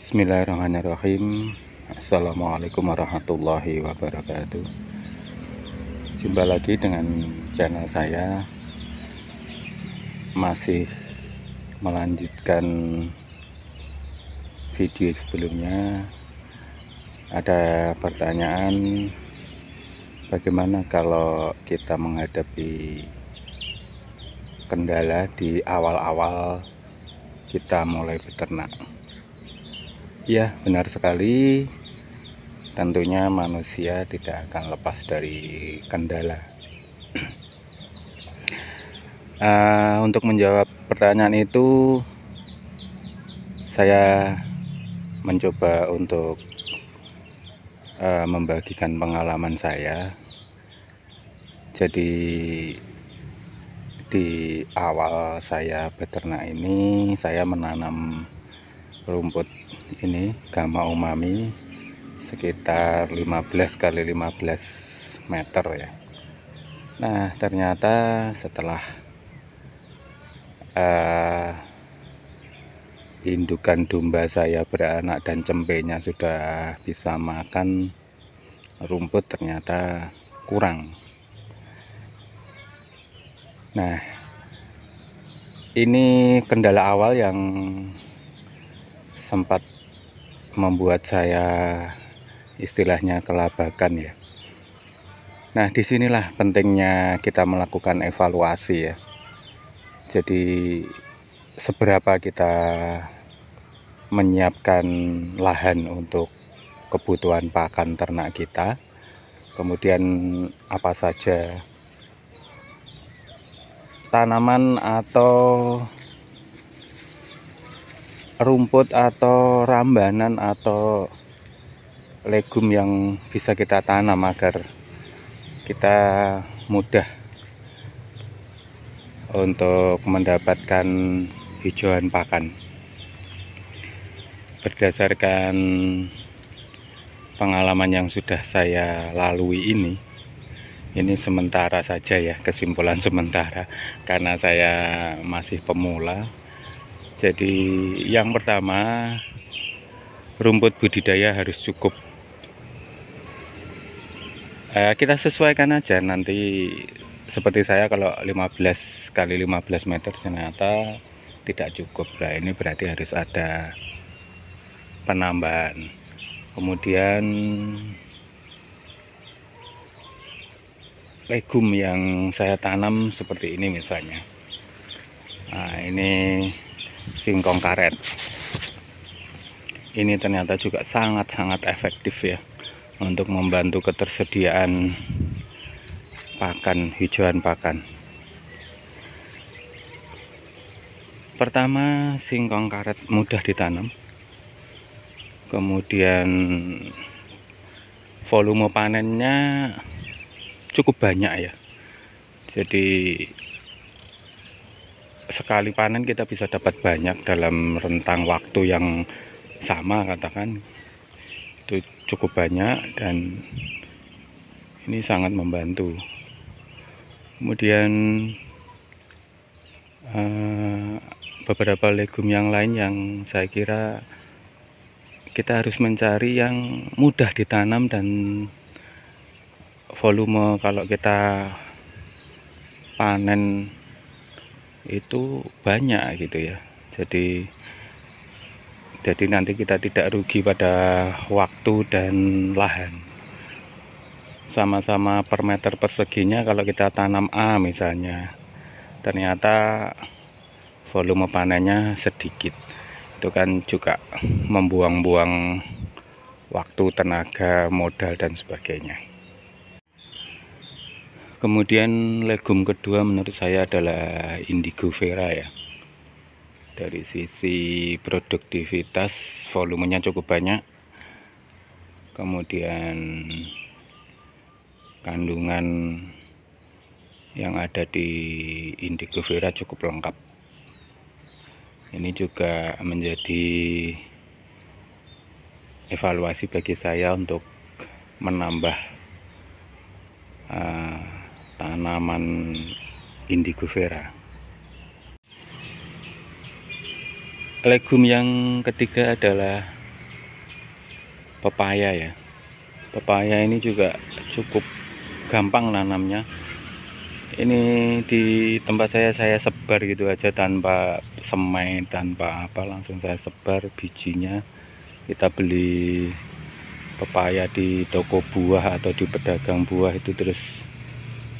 Bismillahirrahmanirrahim. Assalamualaikum warahmatullahi wabarakatuh. Jumpa lagi dengan channel saya. Masih melanjutkan video sebelumnya. Ada pertanyaan, bagaimana kalau kita menghadapi kendala di awal-awal kita mulai beternak? Ya, benar sekali. Tentunya manusia tidak akan lepas dari kendala. Untuk menjawab pertanyaan itu, saya mencoba untuk membagikan pengalaman saya. Jadi di awal saya beternak ini, saya menanam rumput ini Gamma Umami sekitar 15 kali 15 meter ya. Nah, ternyata setelah indukan domba saya beranak dan cempenya sudah bisa makan rumput, ternyata kurang. Nah, ini kendala awal yang sempat membuat saya istilahnya kelabakan ya. Nah, disinilah pentingnya kita melakukan evaluasi ya. Jadi seberapa kita menyiapkan lahan untuk kebutuhan pakan ternak kita, kemudian apa saja tanaman atau rumput atau rambanan atau legum yang bisa kita tanam agar kita mudah untuk mendapatkan hijauan pakan. Berdasarkan pengalaman yang sudah saya lalui ini sementara saja ya, kesimpulan sementara karena saya masih pemula. Jadi yang pertama, rumput budidaya harus cukup. Kita sesuaikan aja nanti, seperti saya kalau 15 kali 15 meter ternyata tidak cukup. Nah, ini berarti harus ada penambahan. Kemudian legum yang saya tanam seperti ini misalnya. Nah, ini singkong karet. Ini ternyata juga sangat-sangat efektif ya untuk membantu ketersediaan pakan, hijauan pakan. Pertama, singkong karet mudah ditanam. Kemudian volume panennya cukup banyak ya. Jadi sekali panen kita bisa dapat banyak dalam rentang waktu yang sama, katakan itu cukup banyak, dan ini sangat membantu. Kemudian beberapa legum yang lain yang saya kira kita harus mencari yang mudah ditanam dan volume kalau kita panen itu banyak gitu ya. Jadi nanti kita tidak rugi pada waktu dan lahan. Sama-sama per meter perseginya, kalau kita tanam A misalnya, ternyata volume panennya sedikit, itu kan juga membuang-buang waktu, tenaga, modal dan sebagainya. Kemudian legum kedua menurut saya adalah Indigo Vera ya. Dari sisi produktivitas, volumenya cukup banyak. Kemudian kandungan yang ada di Indigo Vera cukup lengkap. Ini juga menjadi evaluasi bagi saya untuk menambah tanaman Indigo Vera. Legum yang ketiga adalah pepaya ya. Pepaya ini juga cukup gampang nanamnya. Ini di tempat saya sebar gitu aja tanpa semai, tanpa apa, langsung saya sebar bijinya. Kita beli pepaya di toko buah atau di pedagang buah itu, terus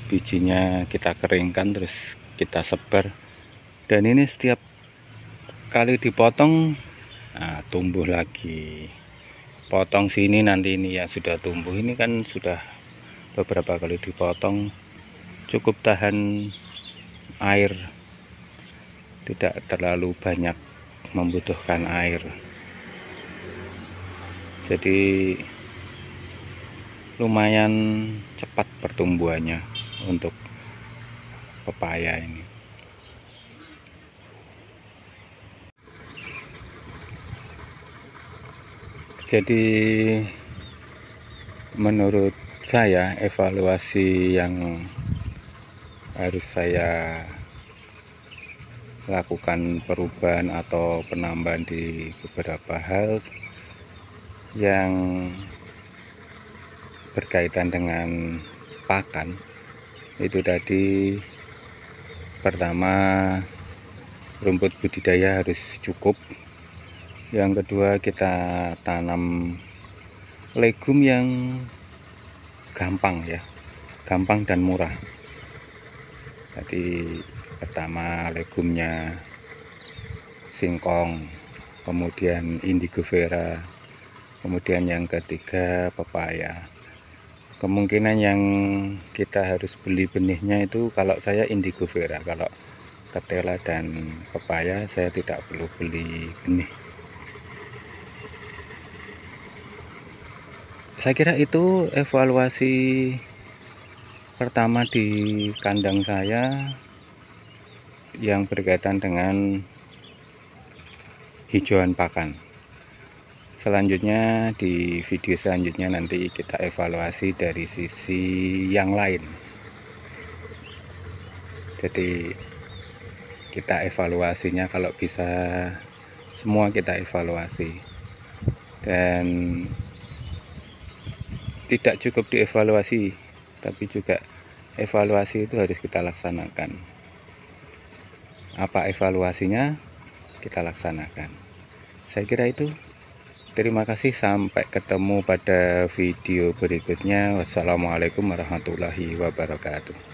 bijinya kita keringkan, terus kita sebar. Dan ini setiap kali dipotong, nah, tumbuh lagi. Potong sini, nanti ini ya sudah tumbuh. Ini kan sudah beberapa kali dipotong, cukup tahan air, tidak terlalu banyak membutuhkan air. Jadi lumayan cepat pertumbuhannya untuk pepaya ini. Jadi menurut saya, evaluasi yang harus saya lakukan perubahan atau penambahan di beberapa hal yang berkaitan dengan pakan. Itu tadi, pertama, rumput budidaya harus cukup. Yang kedua, kita tanam legum yang gampang ya, gampang dan murah. Jadi pertama legumnya singkong, kemudian indigo vera, kemudian yang ketiga pepaya. Kemungkinan yang kita harus beli benihnya itu, kalau saya indigo vera, kalau ketela dan pepaya saya tidak perlu beli benih. Saya kira itu evaluasi pertama di kandang saya yang berkaitan dengan hijauan pakan. Selanjutnya, di video selanjutnya nanti kita evaluasi dari sisi yang lain. Jadi kita evaluasinya, kalau bisa semua kita evaluasi. Dan tidak cukup dievaluasi, tapi juga evaluasi itu harus kita laksanakan. Apa evaluasinya, kita laksanakan. Saya kira itu. Terima kasih, sampai ketemu pada video berikutnya. Wassalamualaikum warahmatullahi wabarakatuh.